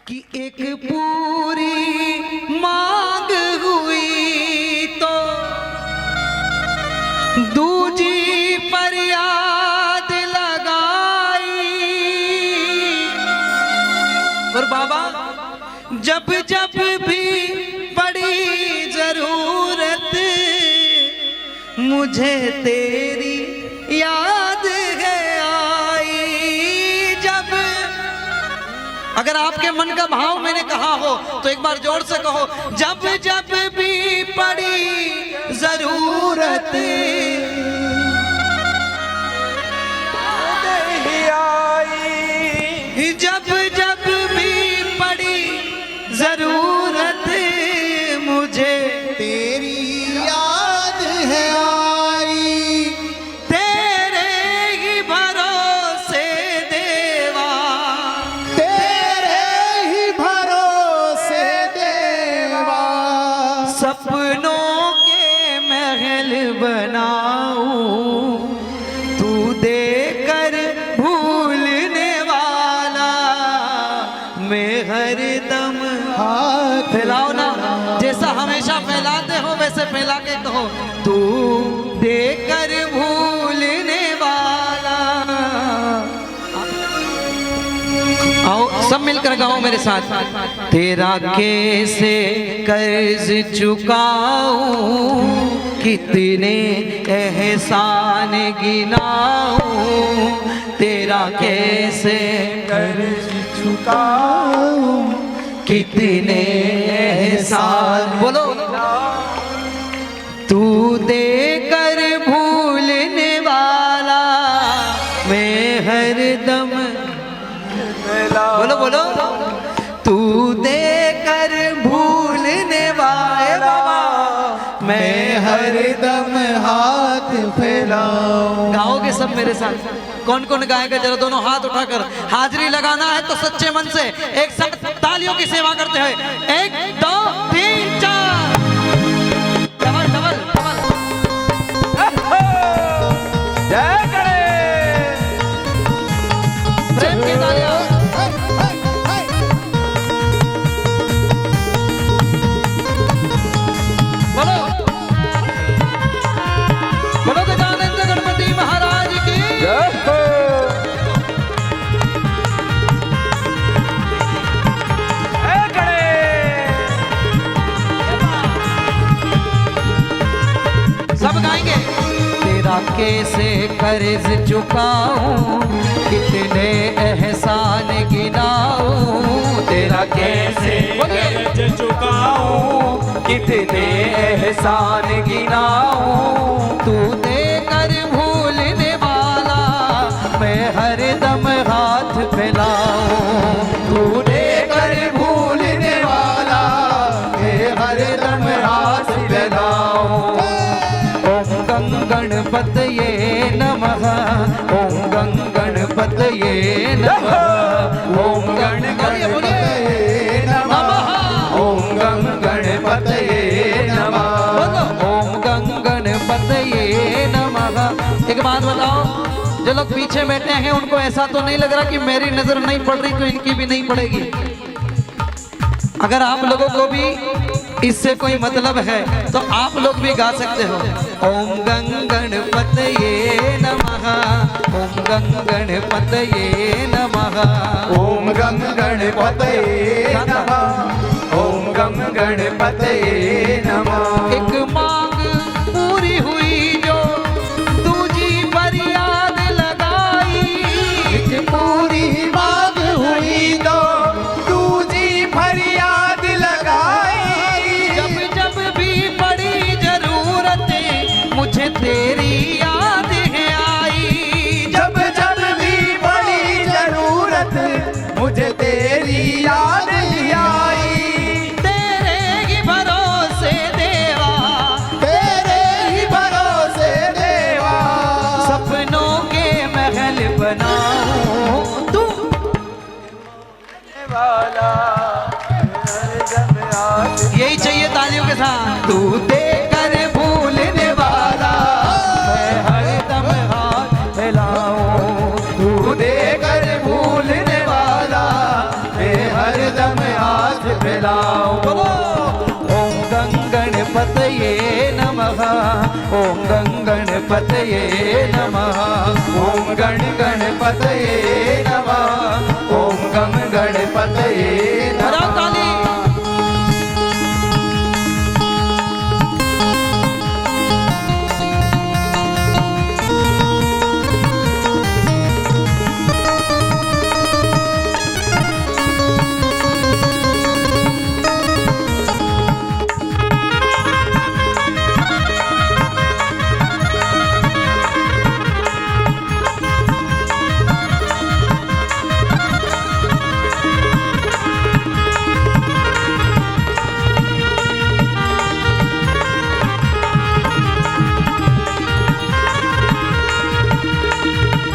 कि एक पूरी मांग हुई तो दूजी फरियाद लगाई। और बाबा जब जब भी पड़ी जरूरत मुझे तेरी याद है आई। जब अगर आपके मन का भाव मैंने कहा हो तो एक बार जोर से कहो, जब जब भी पड़ी जरूरत आई। जब जब भी पड़ी जरूरत मुझे तेरी याद है आई। तेरे ही भरोसे देवा, तेरे ही भरोसे देवा, सपनों के महल बनाऊं तू देकर भूलने वाला। मैं हरदम हाथ फैलाओ ना, जैसा हमेशा फैलाते हो वैसे फैला के कहो, तू देकर भूलने वाला। आओ सब मिलकर गाओ मेरे साथ। तेरा कैसे कर्ज चुकाऊं, कितने एहसान गिनाऊं। तेरा कैसे कर्ज चुकाऊं, कितने एहसान, बोलो, तू देकर भूलने वाला। मैं हरदम, बोलो बोलो, तू देकर भूलने वाला। मैं हरदम हाथ फैलाऊं। गाओगे सब मेरे साथ? कौन कौन गाएगा जरा दोनों हाथ उठाकर। हाजिरी लगाना है तो सच्चे मन से एक साथ तालियों की सेवा करते हुए 1 2 3 4 डबल डबल डबल। जय गणेश। प्रेम की तालियां। बोलो बोलो गजानंद गणपति महाराज की जय हो। सब गाएंगे। तेरा कैसे कर्ज चुकाऊं, कितने एहसान गिनाऊं। तेरा कैसे कर्ज चुकाऊं, कितने एहसान गिनाऊं। तू देकर भूलने वाला, मैं हरदम हाथ फैलाऊं। तू देकर भूलने वाला, मैं हरदम हाथ फैलाऊं। ओम गं गणपतये नमः, ओम गं गणपतये नमः, ओम गण गणपतये नमः, ओम गं गणपतये नमः, ओम गं गणपतये नमः। एक बात बताओ, जो लोग पीछे बैठे हैं उनको ऐसा तो नहीं लग रहा कि मेरी नजर नहीं पड़ रही तो इनकी भी नहीं पड़ेगी? अगर आप लोगों को भी इससे कोई मतलब है तो आप लोग भी गा सकते हो। ओम गं गणपतये नमः, ओम गं गणपतये नमः, ओम गं गणपतये नमः, ओम गं गणपतये नमः। एक मांग पूरी हुई जो दूजी फरियाद लगाई। एक पूरी मांग हुई तो दूजी फरियाद लगाई। जब जब भी पड़ी जरूरत मुझे तेरी याद है आई। जब जब भी पड़ी जरूरत मुझे तेरी याद ही आई। तेरे ही भरोसे देवा, तेरे ही भरोसे देवा, सपनों के महल बनाऊं तू वाला। यही चाहिए तालियों के साथ। तू देकर भूलने वाला, मैं हरदम हाथ फैलाऊं। तू देकर भूलने वाला, मैं हर हरदम हाथ फैलाओ। बोलो ओम गं गणपतये नमः, ओम गं गणपतये नमः, ओम गण गणपतये नमः, ओम गम गणपतये बजाओ नमः। ताली।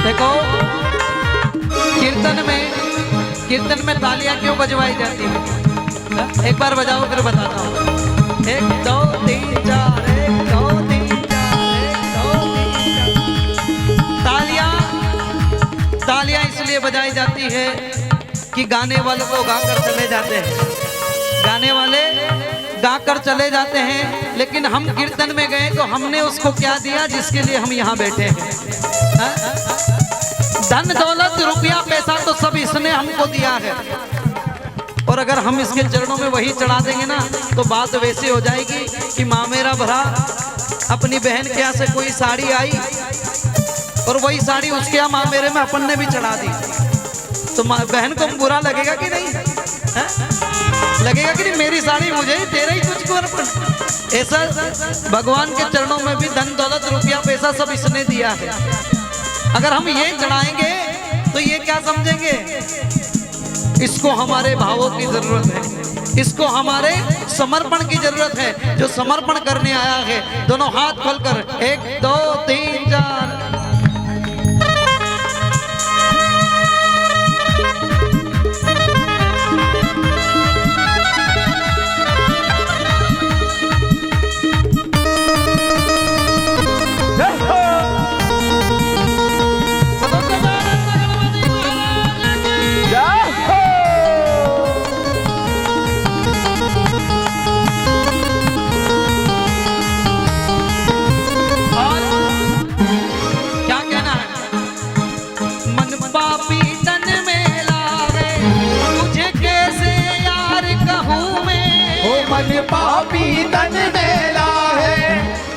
देखो कीर्तन में तालियां क्यों बजवाई जाती है? एक बार बजाओ फिर बताता हूँ। 1 2 3 4, 1 2 3 4, 1 2 3 4। तालियां इसलिए बजाई जाती है कि गाने वालों को गाकर चले जाते हैं, गाने वाले गाकर चले जाते हैं, लेकिन हम कीर्तन में गए तो हमने उसको क्या दिया जिसके लिए हम यहाँ बैठे हैं? हाँ? धन दौलत रुपया पैसा तो सब इसने हमको दिया है, और अगर हम इसके चरणों में वही चढ़ा देंगे ना तो बात वैसे हो जाएगी कि माँ मेरा भरा अपनी बहन के यहाँ से कोई साड़ी आई और वही साड़ी उसके यहाँ माँ मेरे में अपन ने भी चढ़ा दी, तो बहन को बुरा लगेगा कि नहीं? है? लगेगा कि नहीं? मेरी साड़ी मुझे, तेरा ही तुझको अर्पण। ऐसा भगवान के चरणों में भी धन दौलत रुपया पैसा सब इसने दिया है। अगर हम ये चढ़ाएंगे तो ये क्या समझेंगे? इसको हमारे भावों की जरूरत है, इसको हमारे समर्पण की जरूरत है। जो समर्पण करने आया है दोनों हाथ खोलकर 1 2 3 4। मन पापी तन मेला है,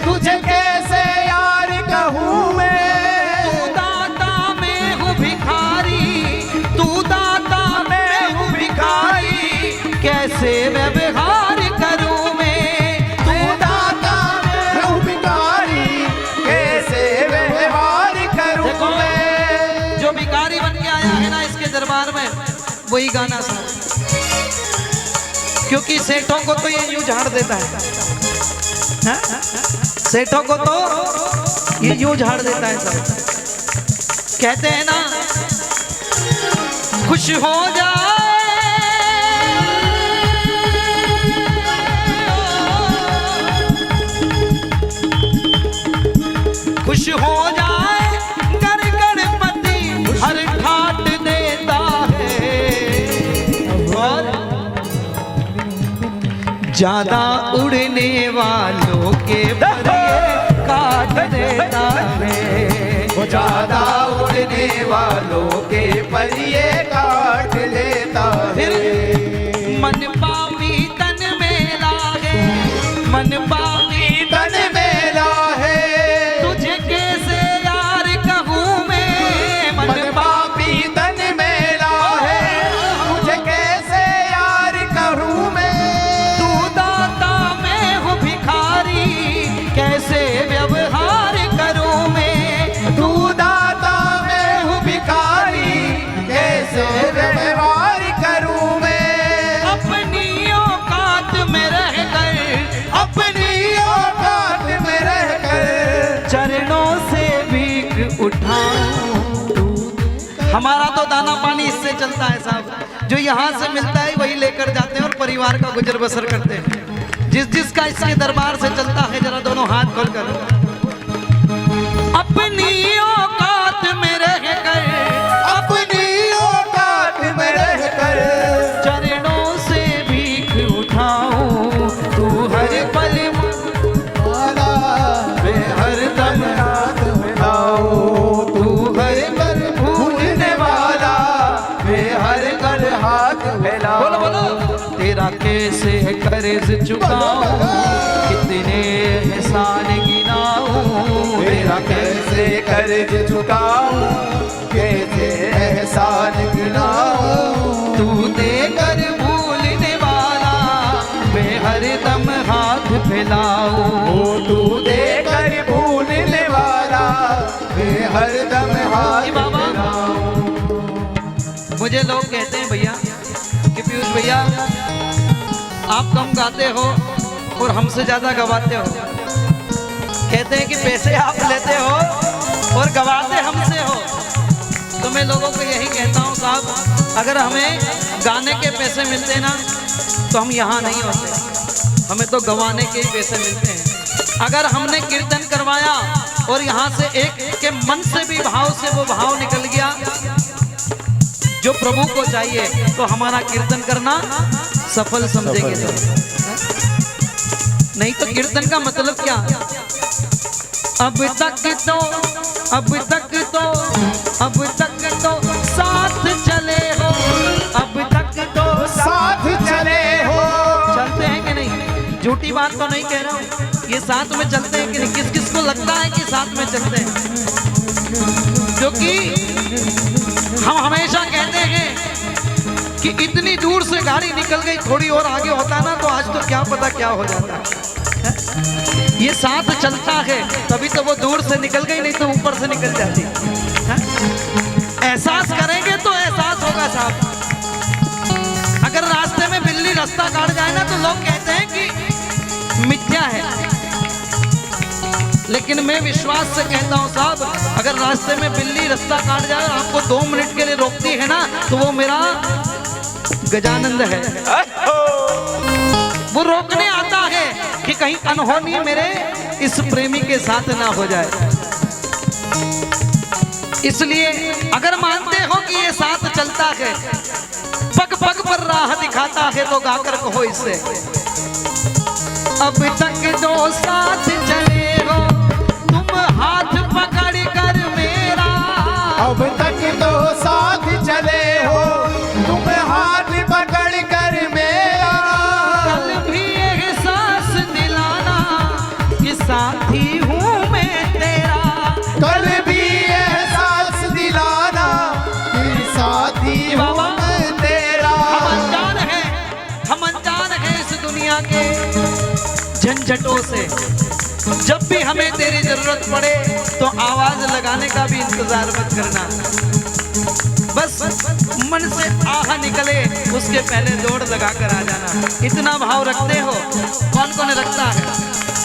तुझे कैसे यार कहूँ मैं। तू दाता मैं हूँ भिखारी, तू दाता मैं हूँ भिखारी, कैसे व्यवहार करूँ मैं। तू दाता मैं हूँ भिखारी, कैसे व्यवहार करूँ मैं। जो भिखारी बन के आया है ना इसके दरबार में, वही गाना सा, क्योंकि सेठों को तो ये यूं झाड़ देता है, सेठों को तो ये यूं झाड़ देता है सब। कहते हैं ना खुश हो जाए, खुश हो जाए कर गणपति हर ठाट देता है, और ज्यादा उड़ने वालों के पर काट देता है। वो ज्यादा उड़ने वालों के पर ये काट लेता है। मन पापी तन में लागे, मन पापी तन मेला है, तुझे कैसे यार कहूँ मैं। मन पापी तन मेला है, तुझे कैसे यार कहूँ मैं। तू दाता मैं हूँ भिखारी, कैसे व्यवहार करूँ मैं। तू दाता मैं हूँ भिखारी, कैसे व्यवहार करूँ मैं। अपनी औकात में रहकर, अपनी औकात में रहकर चरणों से भीख उठाऊं। हमारा तो दाना पानी इससे चलता है साहब, जो यहाँ से मिलता है वही लेकर जाते हैं और परिवार का गुजर बसर करते हैं। जिसका इसके दरबार से चलता है जरा दोनों हाथ खोलकर। अपनी औकात में रहकर, अपनी औकात में रहकर चरणों फैलाओ। बोलो बोलो। तेरा कैसे कर्ज चुकाऊं, कितने एहसान गिनाऊं, तेरा कैसे कर्ज चुकाऊं, कैसे एहसान गिनाऊं। तू देकर भूलने वाला, मैं हर दम हाथ फैलाऊं। तू देकर भूलने वाला, मैं हर दम हाथ फैलाऊं। मुझे लोग कहते हैं भैया कि पीयूष भैया आप कम गाते हो और हमसे ज्यादा गवाते हो। कहते हैं कि पैसे आप लेते हो और गवाते हमसे हो। तो मैं लोगों को यही कहता हूँ साहब, अगर हमें गाने के पैसे मिलते ना तो हम यहाँ नहीं होते, हमें तो गवाने के ही पैसे मिलते हैं। अगर हमने कीर्तन करवाया और यहाँ से एक के मन से भी भाव से वो भाव निकल गया जो प्रभु को चाहिए, तो हमारा कीर्तन करना सफल समझेंगे लोग। नहीं तो कीर्तन का मतलब क्या? अब तक तो साथ चले हो, अब तक तो साथ चले हो। चलते हैं कि नहीं? झूठी बात तो नहीं कह रहा हूँ, ये साथ में चलते हैं कि नहीं? किस किस को लगता है कि साथ में चलते हैं? क्योंकि हम हमेशा कहते हैं कि इतनी दूर से गाड़ी निकल गई, थोड़ी और आगे होता ना तो आज तो क्या पता क्या हो जाता है। ये साथ चलता है तभी तो वो दूर से निकल गई, नहीं तो ऊपर से निकल जाती है। एहसास करेंगे तो एहसास होगा साहब। अगर रास्ते में बिल्ली रास्ता काट जाए ना तो लोग कहते हैं कि मिथ्या है, लेकिन मैं विश्वास से कहता हूं साहब, अगर रास्ते में बिल्ली रास्ता काट जाए और आपको 2 मिनट के लिए रोकती है ना तो वो मेरा गजानंद है। वो रोकने आता है कि कहीं अनहोनी मेरे इस प्रेमी के साथ ना हो जाए। इसलिए अगर मानते हो कि ये साथ चलता है, पग पग पर राह दिखाता है, तो गाकर कहो इससे, अब तक तो साथ चले हो तुम हाथ पकड़ कर मेरा। अब तक तो साथ चले हो तुम हाथ पकड़ कर मेरा। कल भी एहसास दिलाना कि साथी हूँ मैं तेरा। कल भी एहसास दिलाना कि साथी हूँ मैं तेरा। हम अनजान है इस दुनिया के झंझटों से। जब भी हमें तेरी जरूरत पड़े तो आवाज लगाने का भी इंतजार मत करना, बस मन से आह निकले उसके पहले दौड़ लगा कर आ जाना। इतना भाव रखते हो? कौन कौन रखता है?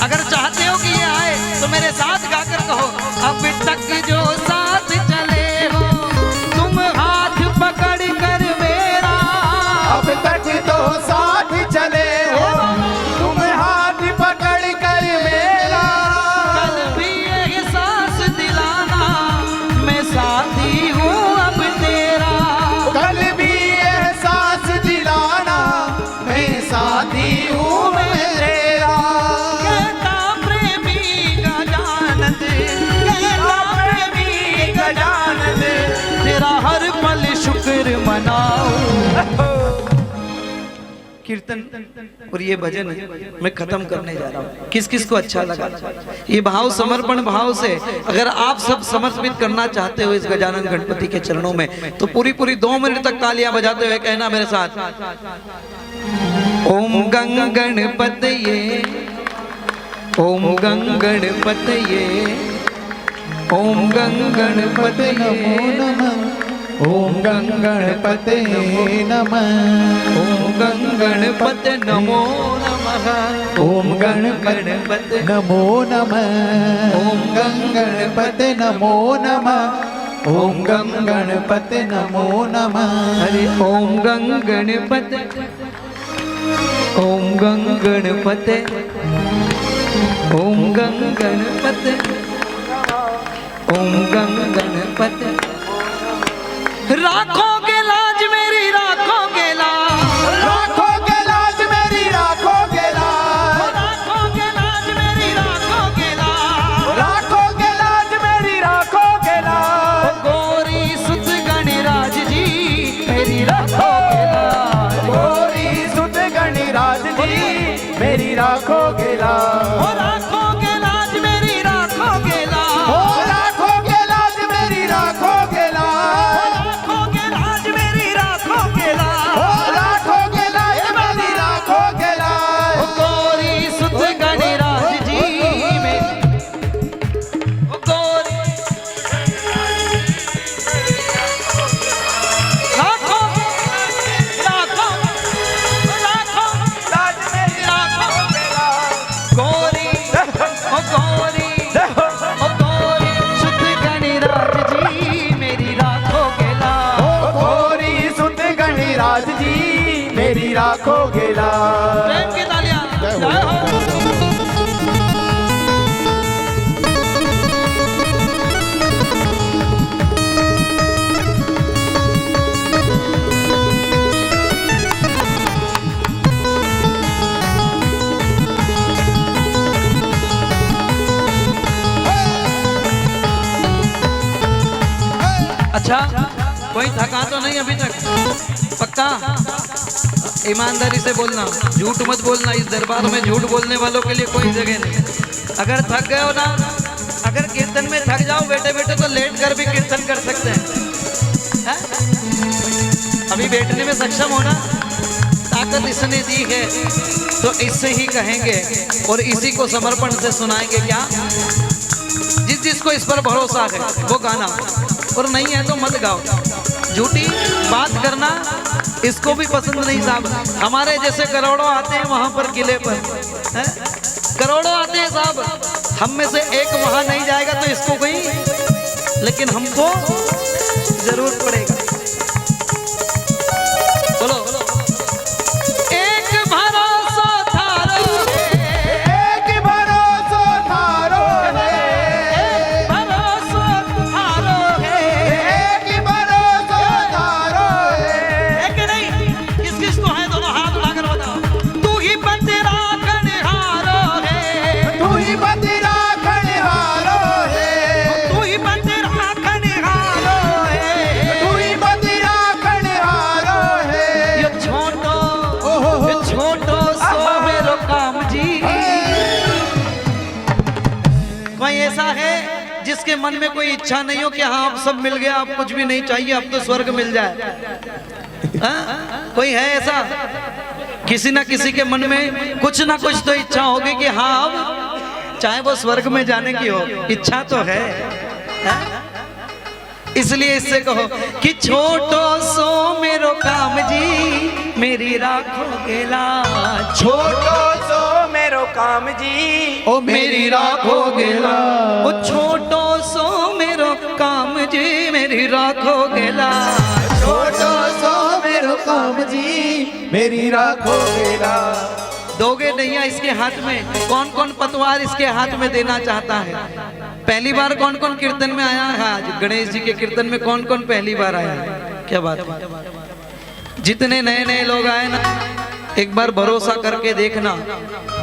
अगर चाहते हो कि ये आए तो मेरे साथ गाकर कहो, अब तक जो साथ चले हो तुम हाथ पकड़ कर मेरा। अब तक तो साथ चले हो तुम हाथ पकड़ कर मेरा। कल भी एहसास दिलाना मैं साथी हूँ अब तेरा। कल भी एहसास दिलाना मैं साथी हूँ मैं तेरा। कहता प्रेमी गजानंद, कहता प्रेमी गजानंद, तेरा हर पल शुक्र मनाऊं। कीर्तन और ये भजन मैं खत्म करने जा रहा हूँ। किस किस को अच्छा लगा? ये भाव समर्पण भाव से अगर आप सब समर्पित करना चाहते हो इस गजानन गणपति के चरणों में, तो पूरी 2 मिनट तक तालियां बजाते हुए कहना मेरे साथ, ओम गंग गणपतये, ओम गंग गणपतये, ओम गंग गणपतये नमो नमः, ओम गंग गणपते नमः। ओम गंग गणपते नमो नमः, ओम गणपते नमो नमः। ओम गंग गणपते नमो नमः। ओम गंग गणपते नमो नमः। अरे ओम गंग गणपते, ओम गंग गणपते, ओम गंग गणपते, ओम गंग गणपते। राखोगे लाज मेरी, राखोगे लाज, राखोगे लाज मेरी, राखोगे लाज, राखोगे लाज मेरी, राखोगे लाज, राखोगे लाज मेरी, राखोगे लाज। गोरी सुत गणराज जी मेरी राखोगे लाज। राखोगे लाज। प्रेम की तालियां। जय हो। अच्छा, कोई थका तो नहीं अभी तक? पक्का? ईमानदारी से बोलना, झूठ मत बोलना। इस दरबार में झूठ बोलने वालों के लिए कोई जगह नहीं। अगर थक गए हो ना, अगर कीर्तन में थक जाओ बैठे बैठे, तो लेट कर भी कीर्तन कर सकते हैं। अभी बैठने में सक्षम हो ना? ताकत इसने दी है तो इससे ही कहेंगे और इसी को समर्पण से सुनाएंगे। क्या? जिसको इस पर भरोसा है वो गाना, और नहीं है तो मत गाओ। झूठी बात करना इसको भी पसंद नहीं साहब। हमारे जैसे करोड़ों आते हैं वहां पर किले पर, है? करोड़ों आते हैं साहब, हम में से एक वहां नहीं जाएगा तो इसको कोई, लेकिन हमको जरूर पड़ेगा। बोलो एक भरोसा थारो, एक भरोसा थारो है, एक भरोसा थारो है, एक भरोसा थारो है। एक नहीं, किस किस को है? दोनों हाथ उठाकर बताओ। तू ही बतेरा कन्हारो है, तू ही बतेरा कन्हारो है, तू ही बतेरा कन्हारो है, तू ही बतेरा कन्हारो है। ये छोटो सो मेरो काम जी। कोई ऐसा है जिसके मन में कोई इच्छा नहीं हो कि हाँ अब सब मिल गया, अब कुछ भी नहीं चाहिए, अब तो स्वर्ग मिल जाए? हाँ? कोई है ऐसा? किसी ना किसी के मन में कुछ ना कुछ तो इच्छा होगी कि हाँ अब चाहे वो स्वर्ग में जाने की हो, इच्छा तो है। हाँ? इसलिए इससे कहो कि छोटो सो मेरो काम जी, मेरी राखोगे लाज। छोटो सो मेरो काम जी, ओ मेरी राखोगे लाज। ओ छोटो सो मेरो काम जी, मेरी राखोगे लाज। छोटो सो मेरो काम जी, मेरी राखोगे लाज। दोगे नैया इसके हाथ में? कौन कौन पतवार इसके हाथ में देना चाहता है? पहली बार कौन कौन कीर्तन में आया है? आज गणेश जी के कीर्तन में कौन कौन पहली बार आया है? क्या बात है? जितने नए नए लोग आए ना, एक बार भरोसा करके देखना,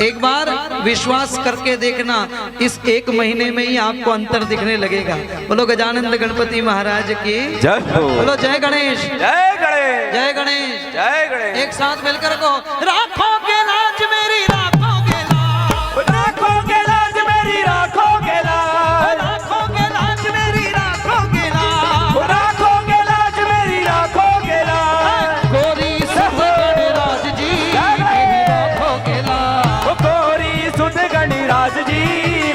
एक बार विश्वास करके देखना, इस एक महीने में ही आपको अंतर दिखने लगेगा। बोलो गजानंद गणपति महाराज की जय हो। बोलो जय गणेश, जय गणेश, जय गणेश, जय गणेश। एक साथ मिलकर को राखोगे लाज मेरी, राखोगे लाज, राखोगे लाज मेरी, राखोगे लाज, राखोगे लाज मेरी, राखोगे लाज। राखोगे लाज मेरी, राखोगे लाज। गोरी सुध गणराज जी मेरी राखोगे लाज। गोरी सुध गणराज जी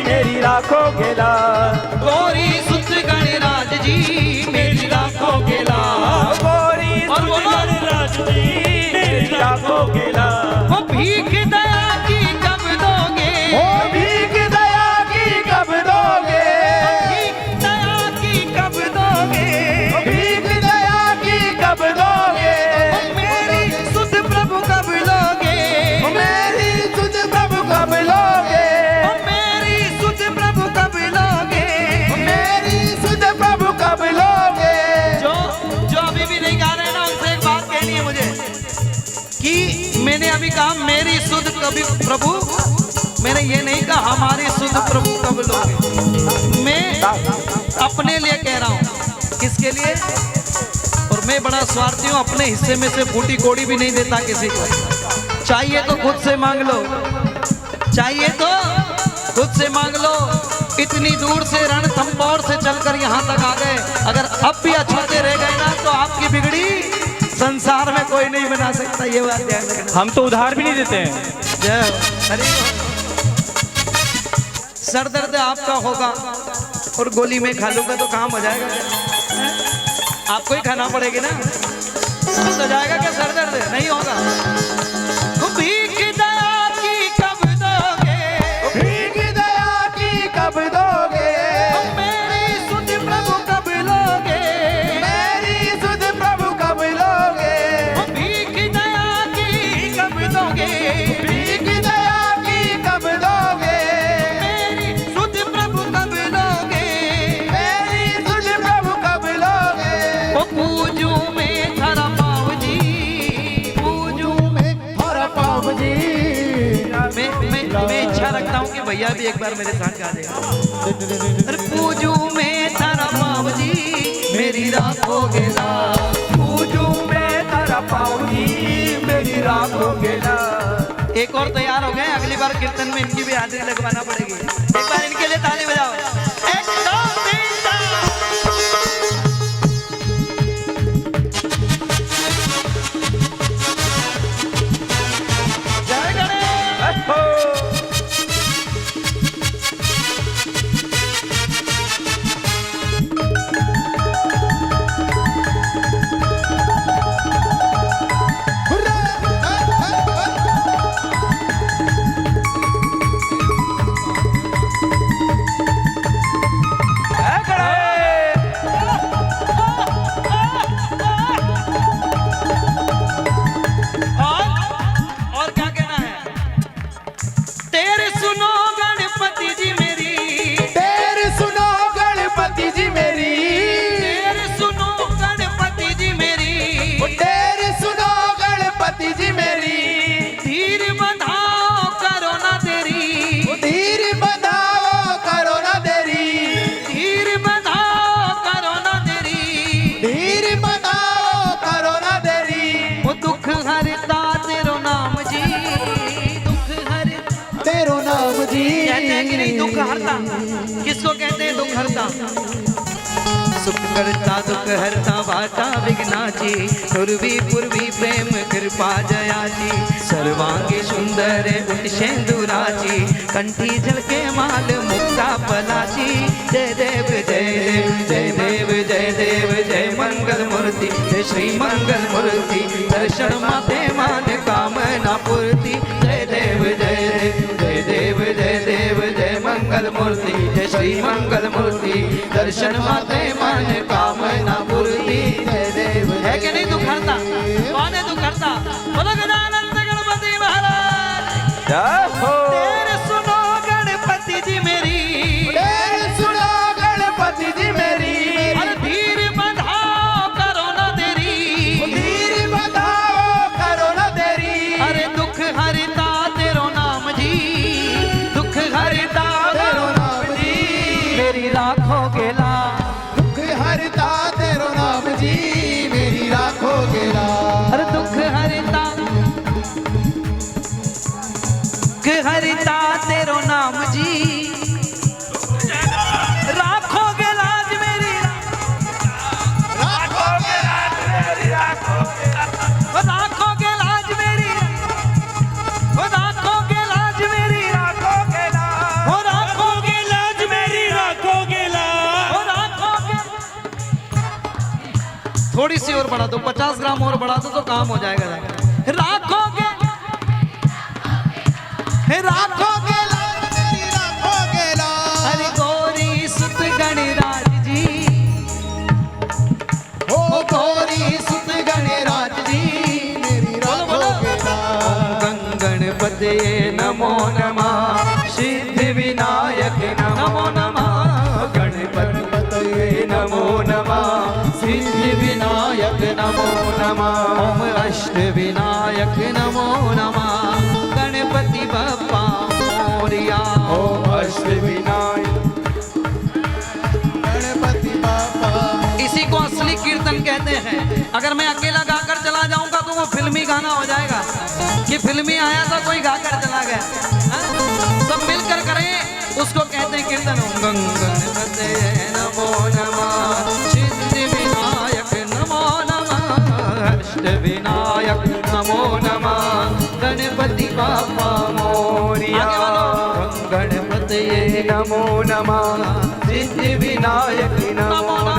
मेरी राखोगे लाज। गोरी सुध गणराज जी मेरी राखोगे लाज। गोरी और सुध बोलो गणराज जी मेरी राखोगे लाज। वो भीख दया की कब दोगे? ओ भीख दया की कब दोगे? भीख दया की कब दोगे? भीख दया की कब दोगे? मेरी सुध प्रभु कब लोगे? मेरी सुध प्रभु कब लोगे? मेरी सुध प्रभु कब लोगे? मेरी सुध प्रभु कब लोगे? जो जो अभी भी नहीं गा रहे ना, उनसे एक बात कहनी है मुझे कि मैंने अभी कहा मेरी सुध कभी प्रभु, मैंने ये नहीं कहा हमारी सुध प्रभु कब लोगे। मैं अपने लिए कह रहा हूँ। किसके लिए? और मैं बड़ा स्वार्थी हूँ, अपने हिस्से में से फूटी कोड़ी भी नहीं देता किसी को। चाहिए तो खुद से मांग लो, चाहिए तो खुद से मांग लो। इतनी दूर से रणथंभौर से चलकर यहाँ तक आ गए, अगर अब भी अछूते रह गए ना तो आपकी बिगड़ी संसार में कोई नहीं बना सकता। ये बात ध्यान रखना। हम तो उधार भी नहीं देते हैं। जय हो। अरे सर दर्द आपका होगा और गोली में खा लूंगा तो काम हो जाएगा क्या? आपको ही खाना पड़ेगी ना, तो जाएगा क्या सर दर्द? नहीं होगा। भीख दया की कब दोगे? भीख दया की कब दोगे? मेरी सुध प्रभु कब लोगे? मेरी सुध प्रभु कब लोगे? भीख दया की दोगे, भीख दया की कब दोगे, मेरी सुध प्रभु कब लोगे, मेरी सुध प्रभु कब लोगे। ओ पूजू में थारा पाव जी, पूजू में हर पाव जी। मैं इच्छा रखता हूँ कि भैया भी एक बार मेरे साथ गा देगा। अरे पूजू में थारा पाव जी, मेरी राखोगे ना, पूजू में तारा पाव जी, मेरी राखोगे ना। एक और तैयार हो गए, अगली बार कीर्तन में इनकी भी हाजिरी लगवाना पड़ेगी। एक बार इनके लिए ताली बजाओ। एक दो तीन चार। जय गणेश। और क्या कहना है? तेरे सुनो गणपति जी मेरी, तेरे सुनो गणपति जी मेरी, तेरे सुनो गणपति जी मेरी, तेरे सुनो गणपति जी मेरी। धीर बंधाओ करो ना देरी, धीर बंधाओ करो ना देरी, धीर बंधाओ करो ना देरी, धीर बंधाओ करो ना देरी। वो दुख हरता तेरो नाम जी, दुख हरता। तेरो नाम जी। कहते हैं कि नहीं दुख हरता? किसको कहते हैं दुख हरता? सुख करता दुख हरता वाटा विघ्नाची, पूर्वी पूर्वी प्रेम कृपा जयाची, सर्वांगी सुंदर उठशेंदुराची, कंठी झलके माल मुक्ता पलाची। जय देव जय देव जय देव जय देव जय मंगल मूर्ति, जय श्री मंगल मूर्ति, दर्शन माते मान कामना पूर्ति। जय देव जय देव जय देव जय देव जय मंगल मूर्ति, जय श्री मंगल मूर्ति, दर्शन माते मान कामना पूर्ति। जय देव है कि नहीं दुख हरता? कौन है दुख हरता? बोलो गजानन गणपति महाराज। तेरे सुनो गणपति जी मेरी, तेरे सुनो गणपति जी मेरी, अरे धीर बंधाओ करो ना देरी, धीर बंधाओ करो ना देरी। अरे दुख हरता तेरो नाम जी, दुख हरता तेरो नाम जी, मेरी राखोगे ला, दुख हरता तेरो नाम जी, मेरी राखोगे ना। अरे दुख हरता, दुख हरता तेरो नाम जी, राखोगे लाज मेरी, राखोगे लाज मेरी, राखोगे राखोगे लाज मेरी, राखोगे लाज मेरी, राखोगे ना। राखोगे लाज मेरी, राखोगे लाज। राखोगे। थोड़ी सी और बढ़ा दो, 50 ग्राम और बढ़ा दो तो काम हो जाएगा। राखोगे, राखोगे लाज मेरी, राखोगे लाज। हरि गौरी सुत गणराज जी, ओ गौरी सुत गणराज जी, मेरी राखोगे लाज। गणपते नमो नमः, सिद्धि विनायक नमो नमः, गणपते नमो नमः, सिद्धि विनायक नमो नमः, ओम अष्ट विनायक नमो नमः, गणपति बप्पा मोरिया। ओम अष्ट विनायक गणपति बापा। इसी को असली कीर्तन कहते हैं। अगर मैं अकेला गाकर चला जाऊंगा तो वो फिल्मी गाना हो जाएगा कि फिल्मी आया था कोई गाकर चला गया। सब मिलकर करें, उसको कहते हैं कीर्तन। गणपते नमो नमः, सिद्धि विनायक नमो नमः, अष्ट विनायक नमो नमः, गणपति बापा मोरिया। गणपते नमो नमः, सिद्धि विनायक नमो नमः,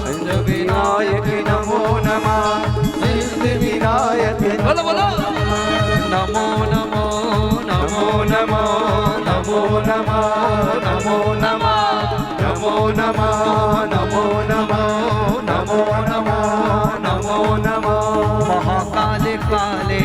सिद्धि विनायक नमो नमः, सिद्धि विनायक बोलो बोलो। नमो नमो नमो नमो नमो नमो नमो नमो नमो नमो नमो नमो नमो नमो नमो नमो। महाकाले काले